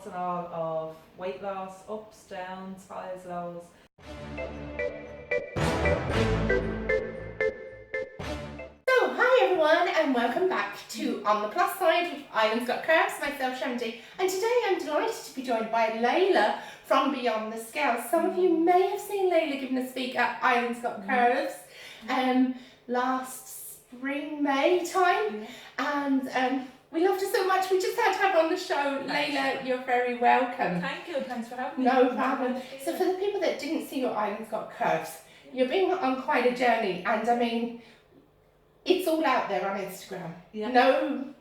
warts and all of weight loss, ups, downs, highs, lows. So, hi everyone, and welcome back to On The Plusside with Island's Got Curves, myself Shamdi, and today I'm delighted to be joined by Layla from Beyond the Scales. Some of you may have seen Layla giving a speak at Island's Got Curves last spring, May time, and we loved her so much we just had to have her on the show. Layla, you're very welcome. Thank you, thanks for having me. No problem. So for the people that didn't see your Island's Got Curves, you've been on quite a journey, and I mean, it's all out there on Instagram. Yeah. No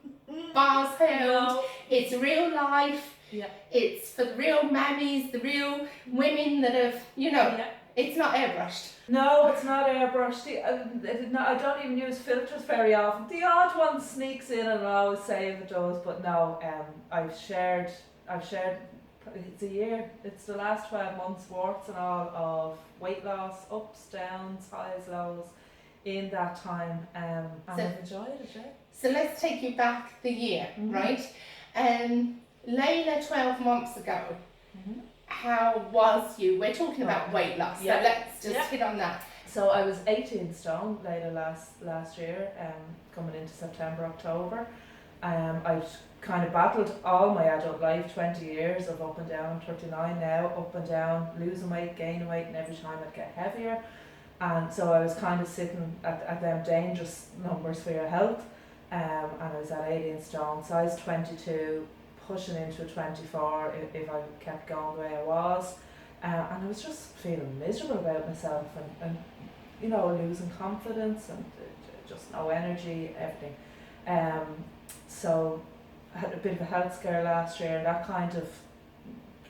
bars held. No. It's real life. Yeah. It's for the real mammies, the real women that have, it's not airbrushed. No, it's not airbrushed. I don't even use filters very often. The odd one sneaks in and I always say if it does, but no, I've shared, it's a year, it's the last 12 months warts and all of weight loss, ups, downs, highs, lows in that time, and I've enjoyed it, yeah. So let's take you back the year, right? Layla, 12 months ago, how was you? We're talking about weight loss, so let's just hit on that. So I was 18 stone, Layla, last year, coming into September, October. I've kind of battled all my adult life, 20 years of up and down, 39 now, up and down, losing weight, gaining weight, and every time I'd get heavier. And so I was kind of sitting at them dangerous numbers for your health, and I was at 18 stone, size 22, pushing into a 24 if I kept going the way I was, and I was just feeling miserable about myself and losing confidence and just no energy, everything. So I had a bit of a health scare last year, and that kind of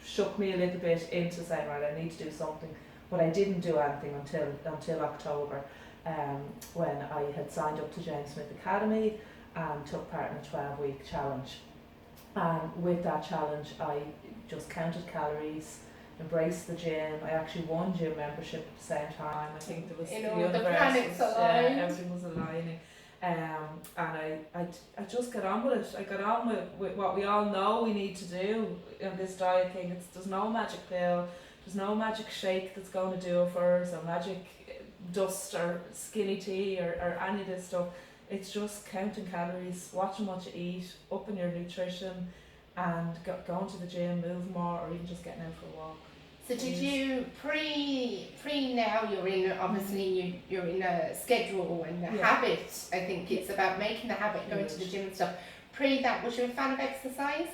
shook me a little bit into saying, right, I need to do something. But I didn't do anything until October, when I had signed up to James Smith Academy and took part in a 12-week challenge. And with that challenge, I just counted calories, embraced the gym. I actually won gym membership at the same time. I think there was the planets aligned. Everything was aligning. And I just got on with it. I got on with what we all know we need to do in this diet thing. There's no magic pill. There's no magic shake that's going to do it for us, or magic dust or skinny tea or any of this stuff. It's just counting calories, watching what you eat, upping your nutrition, and going to the gym, move more, or even just getting out for a walk. So did you, pre now you're in, obviously you're in a schedule and a habit. I think it's about making the habit, going to the gym and stuff. Pre that, was you a fan of exercise?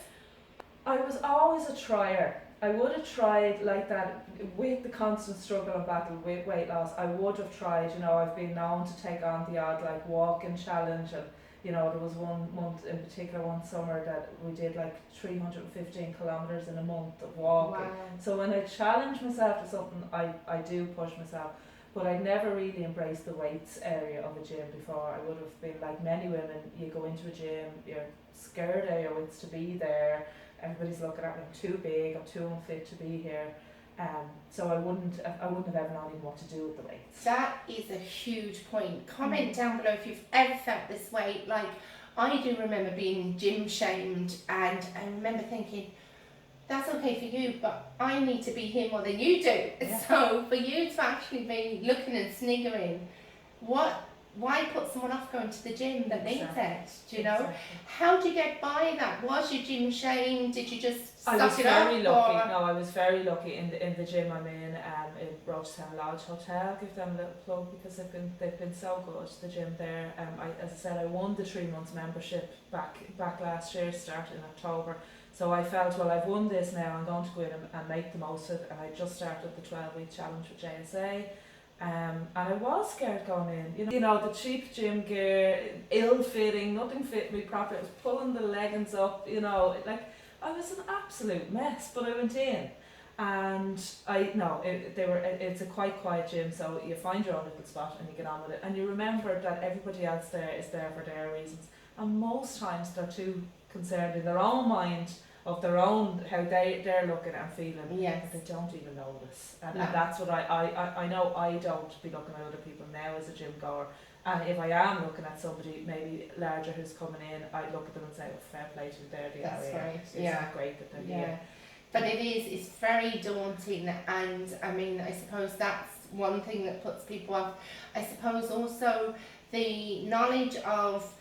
I was always a trier. I would have tried like that with the constant struggle and battle with weight loss. I would have tried, I've been known to take on the odd like walking challenge, and there was one month in particular, one summer, that we did like 315 kilometers in a month of walking. Wow. So when I challenge myself to something, I do push myself, but I'd never really embraced the weights area of a gym before. I would have been like many women, you go into a gym, you're scared of your weights to be there. Everybody's looking at me, I'm too big, I'm too unfit to be here. So I wouldn't have ever known even what to do with the weights. That is a huge point. Comment down below if you've ever felt this way. Like, I do remember being gym shamed, and I remember thinking, that's okay for you, but I need to be here more than you do. Yeah. So for you to actually be looking and sniggering, why put someone off going to the gym that needs it? Do you know? Exactly. How do you get by that? Was your gym shamed? Did you just suck it up? I was very lucky. No, I was very lucky in the gym I'm in Rochetown Lodge Hotel. Give them a little plug because they've been so good. The gym there. As I said, I won the 3 months membership back last year, started in October. So I felt, well, I've won this now. I'm going to go in and make the most of it. And I just started the 12-week challenge with JSA. And I was scared going in, the cheap gym gear, ill-fitting, nothing fit me properly. I was pulling the leggings up, I was an absolute mess, but I went in, and it's a quite quiet gym, so you find your own little spot and you get on with it, and you remember that everybody else there is there for their reasons, and most times they're too concerned in their own mind of their own, how they're looking and feeling, that they don't even notice. And that's what I know I don't be looking at other people now as a gym goer And if I am looking at somebody maybe larger who's coming in, I look at them and say, oh, fair play to you, they're the That's area. right. It's great that they're here. But it's very daunting, and I mean, I suppose that's one thing that puts people off. I suppose also the knowledge of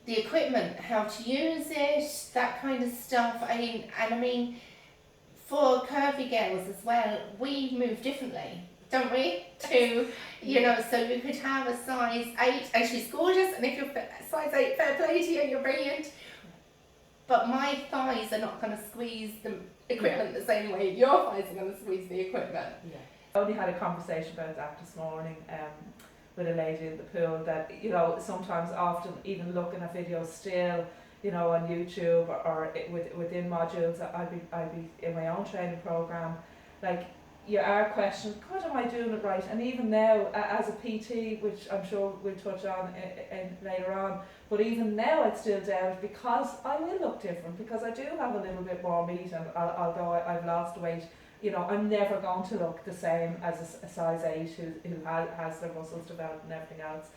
the equipment, how to use it, that kind of stuff. I mean, for curvy girls as well, we move differently, don't we? To, you know, so you could have a size 8, and she's gorgeous, and if you're size 8, fair play to you, you're brilliant. But my thighs are not going to squeeze the equipment the same way your thighs are going to squeeze the equipment. I only had a conversation about that this morning with a lady in the pool, that, you know, sometimes often even looking at videos still, you know, on YouTube or within modules, I'd be in my own training program, like, you are questioning, God, am I doing it right? And even now, as a PT, which I'm sure we'll touch on later on, but even now I still doubt, because I will look different, because I do have a little bit more meat, and although I've lost weight, you know, I'm never going to look the same as a size 8 who has their muscles developed and everything else.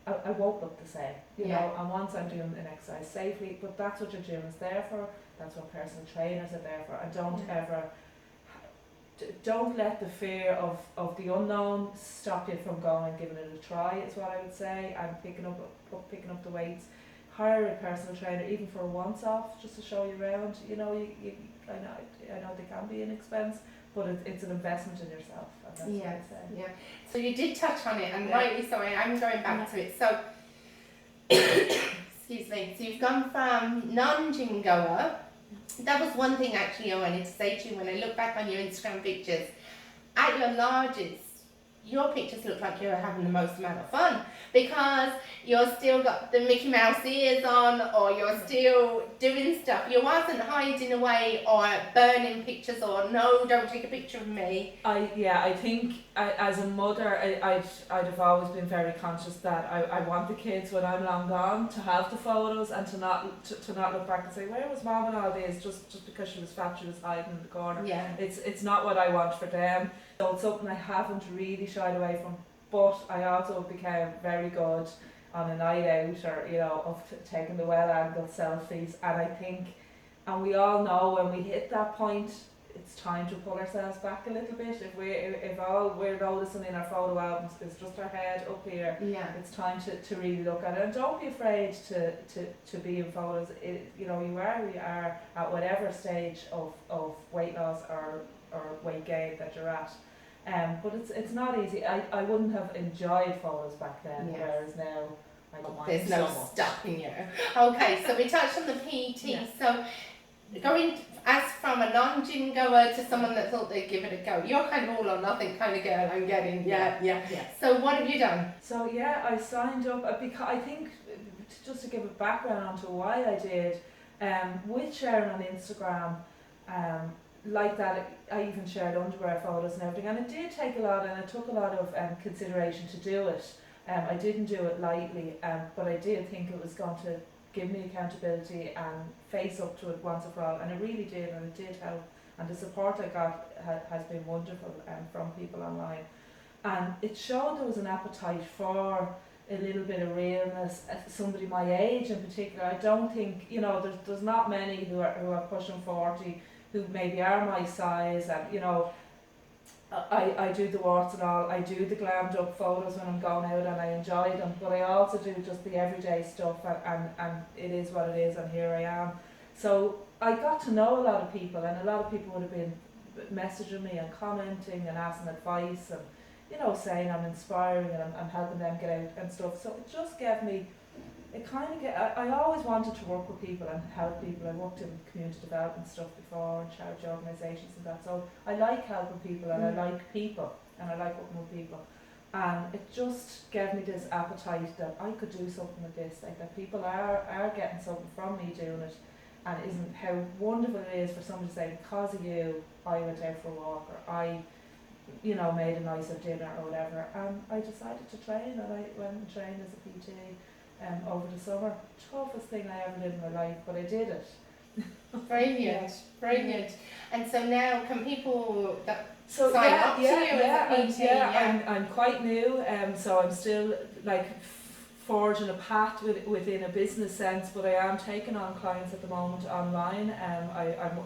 I won't look the same, you know, and once I'm doing an exercise safely, but that's what your gym is there for, that's what personal trainers are there for, and don't let the fear of the unknown stop you from going and giving it a try, is what I would say, and picking up the weights. Hire a personal trainer, even for a once off, just to show you around. You know, I know they can be an expense, but it's an investment in yourself. And that's what I'd say. Yeah. So you did touch on it, and rightly so. I'm going back to it. So, excuse me. So you've gone from non-gym goer. That was one thing actually I wanted to say to you when I look back on your Instagram pictures. At your largest, your pictures look like you're having the most amount of fun, because you're still got the Mickey Mouse ears on, or you're still doing stuff. You wasn't hiding away or burning pictures, or no, don't take a picture of me. I think as a mother, I'd have always been very conscious that I want the kids, when I'm long gone, to have the photos, and to not look back and say, where was mom in all this, just because she was fat, she was hiding in the corner. Yeah. It's not what I want for them. So it's something I haven't really shied away from, but I also became very good on a night out, or, you know, of taking the well-angled selfies, and I think, and we all know when we hit that point, it's time to pull ourselves back a little bit. If all we're noticing in our photo albums is just our head up here, it's time to really look at it, and don't be afraid to be in photos. You know, you are at whatever stage of weight loss or weight gain that you're at. But it's not easy. I wouldn't have enjoyed photos back then, whereas now I don't mind. There's no stopping you. Okay, so we touched on the PT. So going as from a non-gym goer to someone that thought they'd give it a go, you're kind of all or nothing kind of girl. I'm getting So what have you done? So I signed up because I think, just to give a background onto why I did, with sharing on Instagram, like that, I even shared underwear photos and everything, and it did take a lot, and it took a lot of consideration to do it. I didn't do it lightly, but I did think it was going to give me accountability and face up to it once and for all, and it really did, and it did help, and the support I got has been wonderful from people online, and it showed there was an appetite for a little bit of realness. Somebody my age in particular, I don't think, you know, there's not many who are pushing 40 who maybe are my size, and, you know, I do the warts and all, I do the glammed up photos when I'm going out, and I enjoy them, but I also do just the everyday stuff, and it is what it is, and here I am. So I got to know a lot of people, and a lot of people would have been messaging me and commenting and asking advice, and, you know, saying I'm inspiring and I'm helping them get out and stuff. So it just gave me, I always wanted to work with people and help people. I worked in community development stuff before, and charity organisations and that. So I like helping people, and I like people, and I like working with people. And it just gave me this appetite that I could do something with this, like that people are getting something from me doing it, and isn't how wonderful it is for somebody to say, because of you, I went out for a walk, or I, you know, made a nicer dinner or whatever. And I decided to train, and I went and trained as a PT. Over the summer, toughest thing I ever did in my life, but I did it. Brilliant. And so now, can people sign up to you as a PT? Yeah. I'm quite new, so I'm still like forging a path within a business sense, but I am taking on clients at the moment online.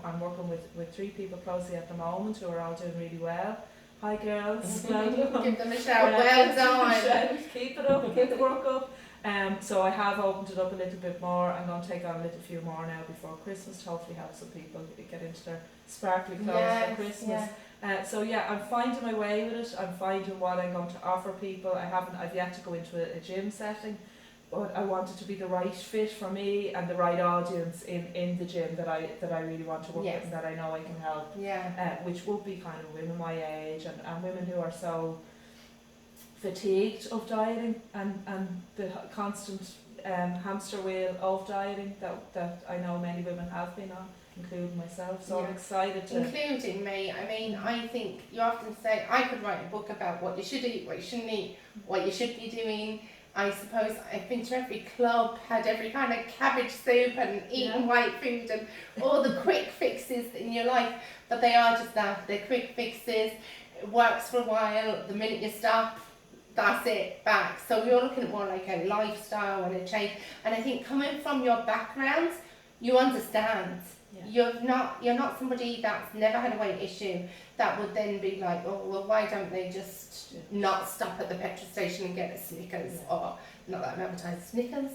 I'm working with 3 people closely at the moment who are all doing really well. Hi girls, well done. Give them a shout. Well done. Keep it up, keep the work up. So I have opened it up a little bit more. I'm going to take on a little few more now before Christmas to hopefully help some people get into their sparkly clothes for Christmas. So yeah, I'm finding my way with it. I'm finding what I'm going to offer people. I've yet to go into a gym setting, but I want it to be the right fit for me and the right audience in the gym that I really want to work with and that I know I can help. Which would be kind of women my age and women who are so fatigued of dieting and the constant hamster wheel of dieting that I know many women have been on, including myself. So I'm excited to... Including me. I mean, I think you often say, I could write a book about what you should eat, what you shouldn't eat, what you should be doing. I suppose I've been to every club, had every kind of cabbage soup and eaten white food and all the quick fixes in your life, but they are just that. They're quick fixes. It works for a while. The minute you stop, that's it, back. So you're looking at more like a lifestyle and a change. And I think coming from your background, you understand. You're not somebody that's never had a weight issue that would then be like, oh well, why don't they just not stop at the petrol station and get a Snickers or not that I'm advertising Snickers.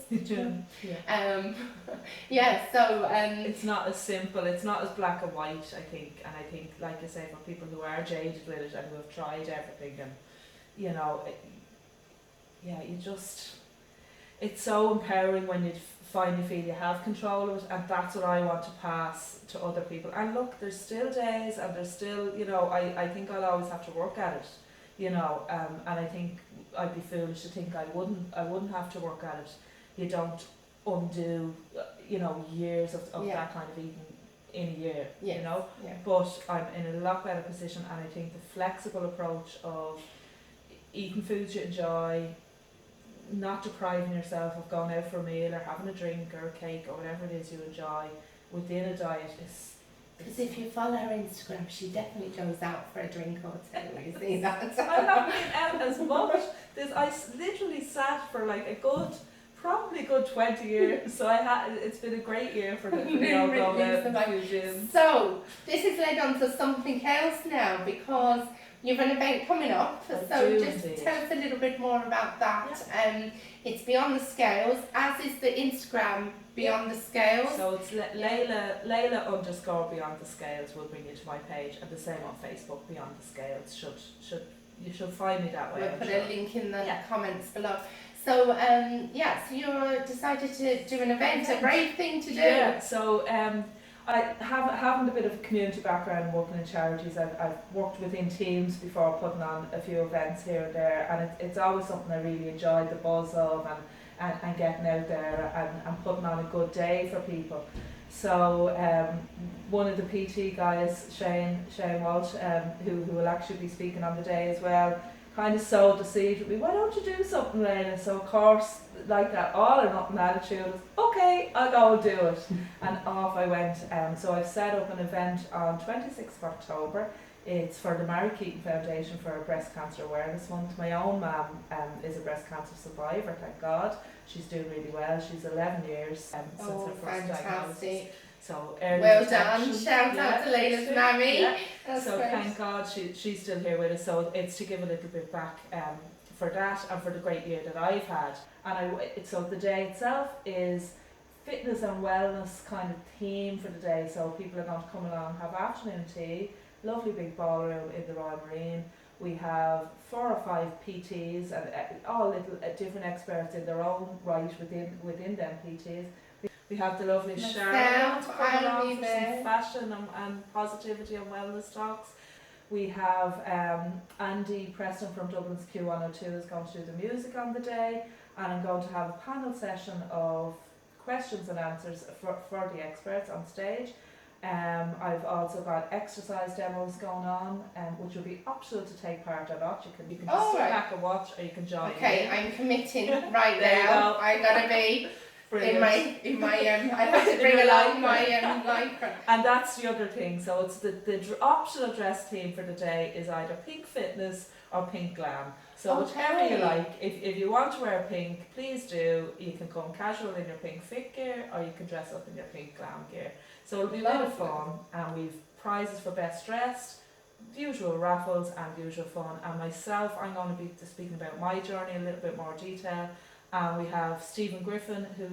So it's not as simple, it's not as black and white, I think. And I think, like I say, for people who are jaded with it and who have tried everything and you know, it's so empowering when you finally feel you have control of it, and that's what I want to pass to other people. And look, there's still days and there's still, you know, I think I'll always have to work at it, you know, and I think I'd be foolish to think I wouldn't have to work at it. You don't undo, you know, years of that kind of eating in a year, you know, but I'm in a lot better position, and I think the flexible approach of eating foods you enjoy, not depriving yourself of going out for a meal or having a drink or a cake or whatever it is you enjoy within a diet is... Because if you follow her Instagram, she definitely goes out for a drink or two, you see that? I'm not being out as much. I literally sat for like probably a good 20 years, so it's been a great year for the going out and a few gyms. So, this has led on to something else now, because you've an event coming up, so just tell us a little bit more about that. It's Beyond the Scales, as is the Instagram Beyond the Scales. So it's Layla _Beyond the Scales will bring you to my page, and the same on Facebook, Beyond the Scales. You should find me that way. We'll put a link in the comments below. So so you decided to do an event, a brave thing to do. Yeah, so I having a bit of a community background working in charities. I've worked within teams before, putting on a few events here and there, and it's always something I really enjoyed, the buzz of and getting out there and putting on a good day for people. So one of the PT guys, Shane Walsh, who will actually be speaking on the day as well, kind of sowed the seed with me, why don't you do something, Layla? So of course, like that all or nothing attitude, okay, I'll go and do it. And off I went. So I've set up an event on 26th of October. It's for the Mary Keaton Foundation for Breast Cancer Awareness Month. My own mum is a breast cancer survivor, thank God. She's doing really well. She's 11 years since her first diagnosis. So well done. Shout out to Layla's mammy. So great. Thank God she's still here with us. So it's to give a little bit back for that and for the great year that I've had. And so the day itself is fitness and wellness kind of theme for the day. So people are going to come along, have afternoon tea, lovely big ballroom in the Royal Marine. We have 4 or 5 PTs and all little different experts in their own right within them PTs. We have the lovely Sharon coming on for some fashion and positivity and wellness talks. We have Andy Preston from Dublin's Q102 is going to do the music on the day, and I'm going to have a panel session of questions and answers for the experts on stage. I've also got exercise demos going on, which will be optional to take part or not. You can just sit back and watch, or you can join. Okay, I'm committing right now. I gotta be. Brilliant. I have to bring along my lycra. And that's the other thing. So it's the optional dress theme for the day is either pink fitness or pink glam. So whichever you like. If you want to wear pink, please do. You can come casual in your pink fit gear, or you can dress up in your pink glam gear. So it'll be a bit of fun, and we've prizes for best dressed, the usual raffles and the usual fun. And myself, I'm going to be speaking about my journey in a little bit more detail. And we have Stephen Griffin, who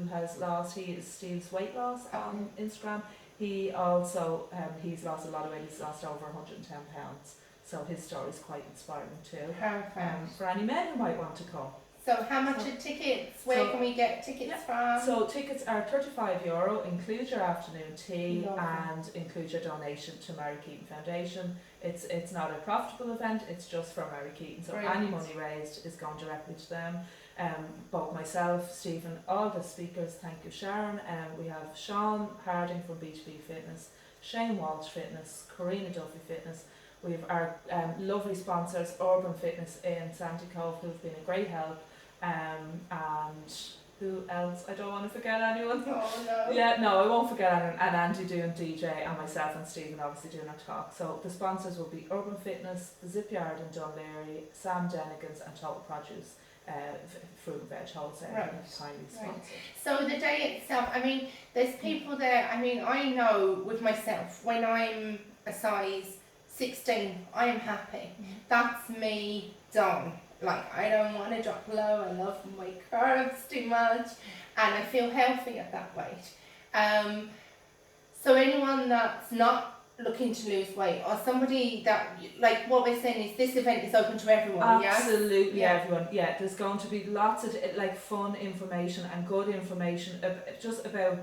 he is Steve's Weight Loss on Instagram. He also, he's lost a lot of weight, he's lost over 110 pounds. So his story is quite inspiring too. Perfect. For any men who might want to come. So how much are tickets? Where can we get tickets from? So tickets are €35, include your afternoon tea. Lovely. And include your donation to Mary Keaton Foundation. It's not a profitable event, it's just for Mary Keaton. So Brilliant. any money raised is going directly to them. Both myself, Stephen, all the speakers, thank you Sharon. We have Sean Harding from B2B Fitness, Shane Walsh Fitness, Karina Duffy Fitness. We have our lovely sponsors, Urban Fitness in Sandy Cove, who've been a great help. And who else? I don't want to forget anyone. Oh no. Yeah, no, I won't forget anyone. And Andy doing DJ, and myself and Stephen obviously doing our talk. So the sponsors will be Urban Fitness, the Zip Yard in Dunleary, Sam Denigan's, and Total Produce, fruit and veg wholesale. Right. Kindly sponsored. So the day itself, I mean, there's people there. I mean, I know with myself, when I'm a size 16, I am happy. That's me done. Like, I don't want to drop low. I love my curves too much, and I feel healthy at that weight. So anyone that's not looking to lose weight, or somebody that, like what we're saying is this event is open to everyone. Absolutely, yes? everyone. Yeah, there's going to be lots of like fun information and good information just about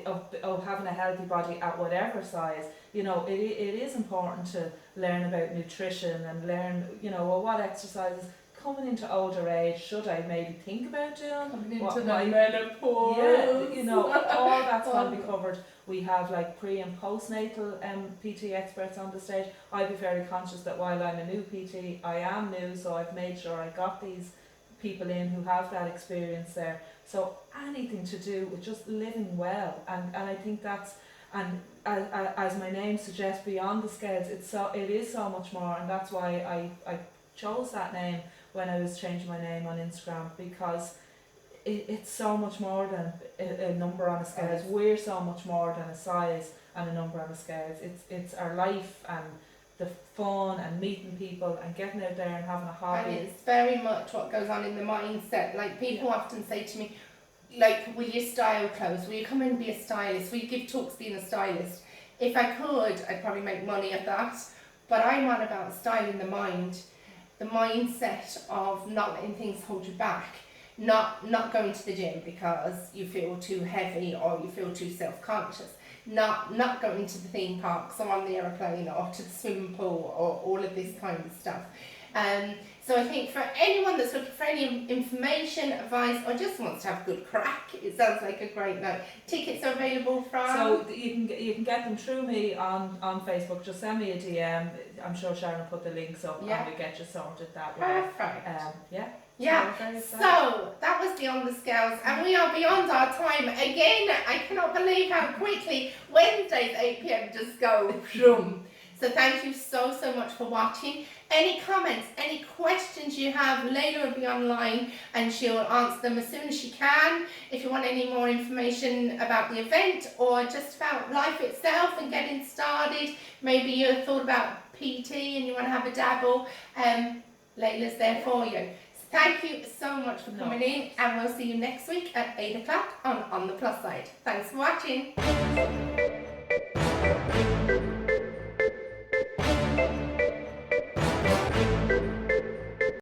of having a healthy body at whatever size. You know, it is important to learn about nutrition and learn, you know, well, what exercises. Coming into older age, should I maybe think about doing? Coming into the menopause. Yeah, you know, all that's going to be covered. We have like pre and postnatal PT experts on the stage. I'd be very conscious that while I'm a new PT, I am new, so I've made sure I got these people in who have that experience there. So anything to do with just living well, and I think that's, and as my name suggests, beyond the scales, it is so much more, and that's why I chose that name when I was changing my name on Instagram, because it's so much more than a number on a scale. We're so much more than a size and a number on a scale. It's our life and the fun and meeting people and getting out there and having a hobby. And it's very much what goes on in the mindset. Like, people often say to me, like, will you style clothes? Will you come and be a stylist? Will you give talks being a stylist? If I could, I'd probably make money at that. But I'm on about styling the mind. The mindset of not letting things hold you back, not going to the gym because you feel too heavy or you feel too self-conscious, not going to the theme parks or on the aeroplane or to the swimming pool or all of this kind of stuff. So I think for anyone that's looking for any information, advice, or just wants to have a good crack, it sounds like a great night. Tickets are available from... So you can get them through me on Facebook. Just send me a DM. I'm sure Sharon will put the links up and we'll get you sorted that way. Perfect. Yeah. So that was Beyond the Scales, and we are beyond our time again. I cannot believe how quickly Wednesdays 8 p.m. just go. So thank you so much for watching. Any comments, any questions you have, Layla will be online and she'll answer them as soon as she can. If you want any more information about the event or just about life itself and getting started, maybe you thought about PT and you want to have a dabble, Layla's there for you. So thank you so much for coming in, and we'll see you next week at 8 o'clock on The Plus Side. Thanks for watching.